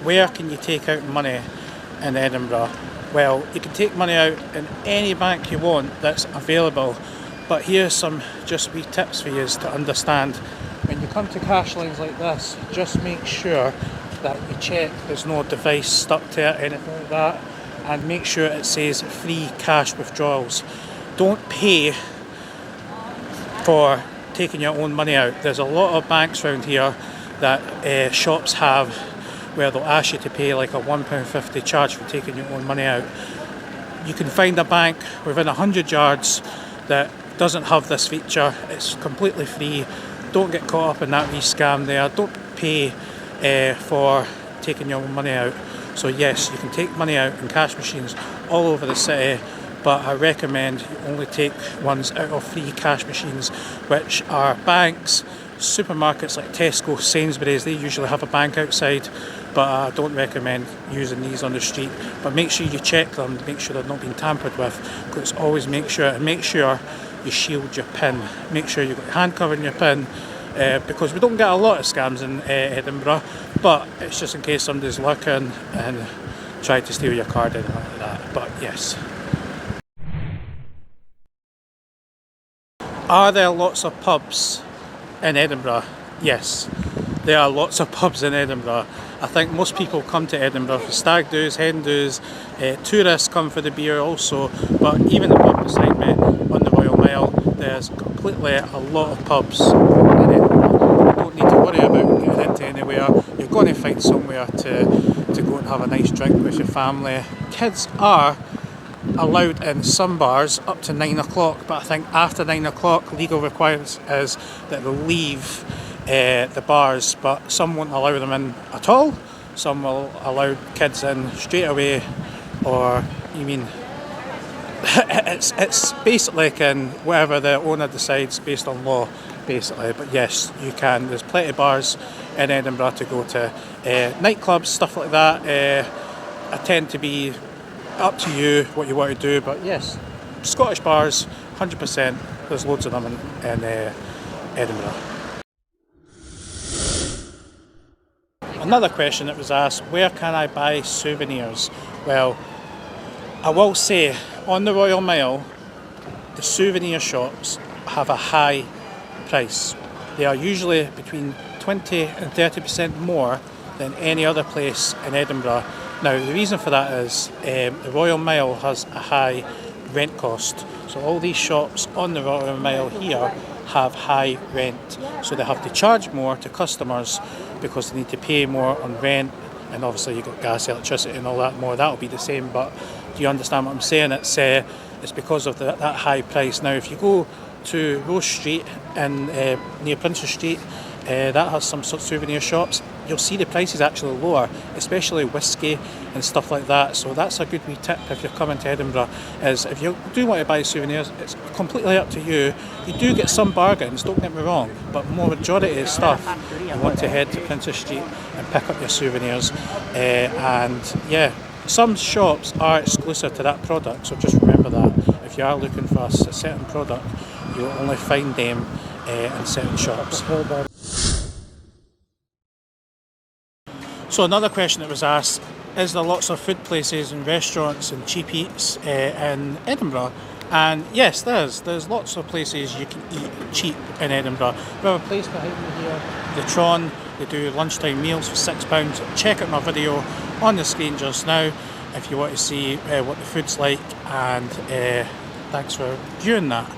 where can you take out money in Edinburgh? Well, you can take money out in any bank you want that's available, but here's some just wee tips for you to understand. When you come to cash lines like this, just make sure that you check there's no device stuck to it, anything like that, and make sure it says free cash withdrawals. Don't pay for taking your own money out. There's a lot of banks around here that shops have where they'll ask you to pay like a £1.50 charge for taking your own money out. You can find a bank within 100 yards that doesn't have this feature. It's completely free. Don't get caught up in that wee scam there. Don't pay for taking your own money out. So yes, you can take money out in cash machines all over the city, but I recommend you only take ones out of free cash machines, which are banks, supermarkets like Tesco, Sainsbury's. They usually have a bank outside, but I don't recommend using these on the street. But make sure you check them, make sure they're not being tampered with, because always make sure you shield your PIN. Make sure you've got your hand covering your PIN, because we don't get a lot of scams in Edinburgh, but it's just in case somebody's lurking and try to steal your card and anything like that. But yes. Are there lots of pubs in Edinburgh? Yes, there are lots of pubs in Edinburgh. I think most people come to Edinburgh for stag do's, hen do's. Tourists come for the beer also, but even the pub beside me on the Royal Mile, there's completely a lot of pubs in Edinburgh. You don't need to worry about getting into anywhere. You're going to find somewhere to go and have a nice drink with your family. Kids are allowed in some bars up to 9 o'clock, but I think after 9 o'clock legal requirements is that they'll leave the bars, but some won't allow them in at all. Some will allow kids in straight away, or you mean it's basically whatever the owner decides based on law, basically. But yes, you can. There's plenty of bars in Edinburgh to go to. Nightclubs, stuff like that, I tend to be up to you what you want to do, but yes, Scottish bars, 100%. There's loads of them in Edinburgh. Another question that was asked, where can I buy souvenirs? Well, I will say, on the Royal Mile, the souvenir shops have a high price. They are usually between 20 and 30% more than any other place in Edinburgh. Now, the reason for that is the Royal Mile has a high rent cost. So all these shops on the Royal Mile here have high rent. So they have to charge more to customers because they need to pay more on rent. And obviously you've got gas, electricity and all that more. That'll be the same, but do you understand what I'm saying? It's because of that high price. Now, if you go to Rose Street and near Princess Street, that has some sort of souvenir shops. You'll see the prices actually lower, especially whiskey and stuff like that. So that's a good wee tip if you're coming to Edinburgh, is if you do want to buy souvenirs, it's completely up to you. You do get some bargains, don't get me wrong, but more majority of stuff you want to head to Princess Street and pick up your souvenirs. And yeah, some shops are exclusive to that product, so just remember that. If you are looking for a certain product, you'll only find them in certain shops. So another question that was asked, is there lots of food places and restaurants and cheap eats in Edinburgh? And yes, there's lots of places you can eat cheap in Edinburgh. We have a place behind me here, the Tron. They do lunchtime meals for £6. Check out my video on the screen just now if you want to see what the food's like, and thanks for viewing that.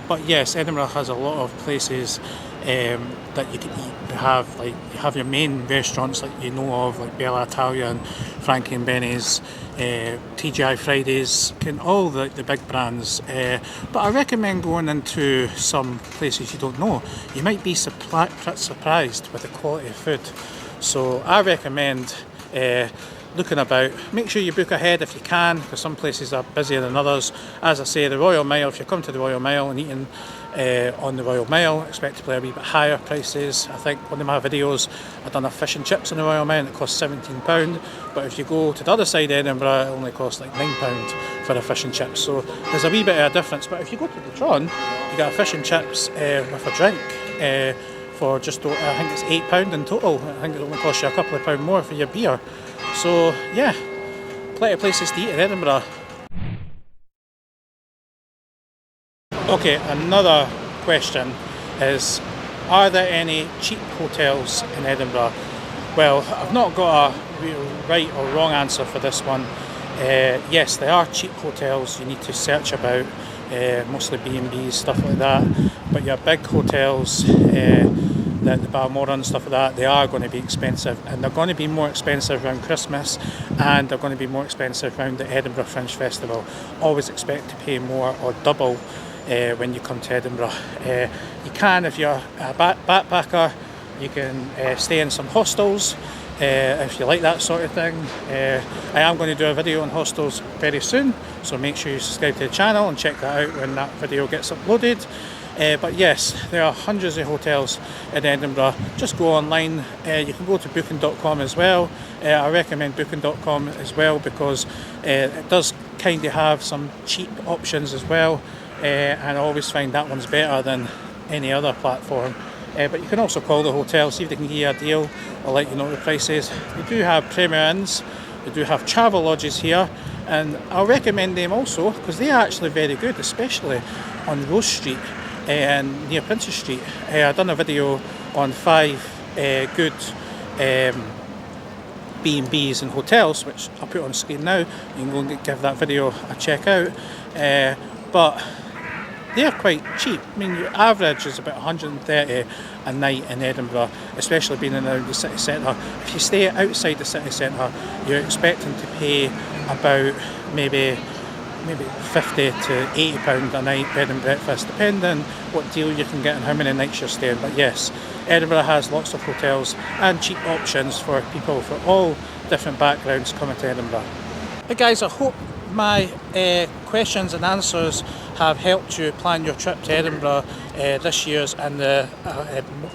But yes, Edinburgh has a lot of places that you can eat. You have your main restaurants like you know of, like Bella Italia and Frankie and Benny's, TGI Fridays, all the big brands. But I recommend going into some places you don't know. You might be surprised with the quality of food. So I recommend looking about. Make sure you book ahead if you can, because some places are busier than others. As I say, the Royal Mile, if you come to the Royal Mile and eating on the Royal Mile, expect to pay a wee bit higher prices. I think one of my videos I've done a fish and chips on the Royal Mile and it costs £17, but if you go to the other side of Edinburgh, it only costs like £9 for a fish and chips. So there's a wee bit of a difference. But if you go to the Tron, you get a fish and chips with a drink for just, I think it's £8 in total. I think it only costs you a couple of pound more for your beer. So yeah, plenty of places to eat in Edinburgh. Okay, another question is, are there any cheap hotels in Edinburgh? Well, I've not got a real right or wrong answer for this one. Yes, there are cheap hotels you need to search about, mostly B&Bs, stuff like that. But your big hotels, the Balmoral and stuff like that, they are going to be expensive, and they're going to be more expensive around Christmas, and they're going to be more expensive around the Edinburgh Fringe Festival. Always expect to pay more or double when you come to Edinburgh. You can, if you're a backpacker, you can stay in some hostels if you like that sort of thing. I am going to do a video on hostels very soon, so make sure you subscribe to the channel and check that out when that video gets uploaded. But yes, there are hundreds of hotels in Edinburgh. Just go online. You can go to booking.com as well. I recommend booking.com as well because it does kind of have some cheap options as well, and I always find that one's better than any other platform. But you can also call the hotel, see if they can give you a deal or let you know what the price is. They do have Premier Inns, they do have travel lodges here, and I'll recommend them also because they are actually very good, especially on Rose Street and near Princess Street. I've done a video on 5 good B&Bs and hotels, which I'll put on screen now. You can go and give that video a check out. But they're quite cheap. I mean, your average is about 130 a night in Edinburgh, especially being around the city centre. If you stay outside the city centre, you're expecting to pay about maybe 50 to £80 a night bed and breakfast, depending what deal you can get and how many nights you're staying. But yes, Edinburgh has lots of hotels and cheap options for people for all different backgrounds coming to Edinburgh. Hey guys, I hope my questions and answers have helped you plan your trip to Edinburgh this year's and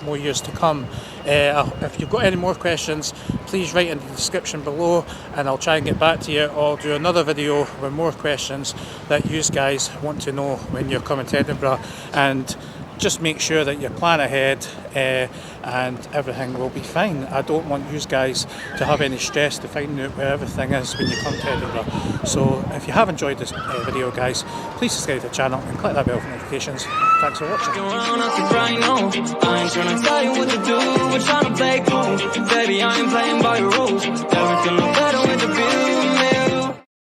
more years to come. If you've got any more questions, please write in the description below and I'll try and get back to you, or I'll do another video with more questions that you guys want to know when you're coming to Edinburgh. And just make sure that you plan ahead and everything will be fine. I don't want you guys to have any stress to find out where everything is when you come to Edinburgh. So if you have enjoyed this video guys, please subscribe to the channel and click that bell for notifications. Thanks for watching. I ain't trying to tell you what to do, we're trying to play cool. Baby, I ain't playing by your rules. Everything look better with the view.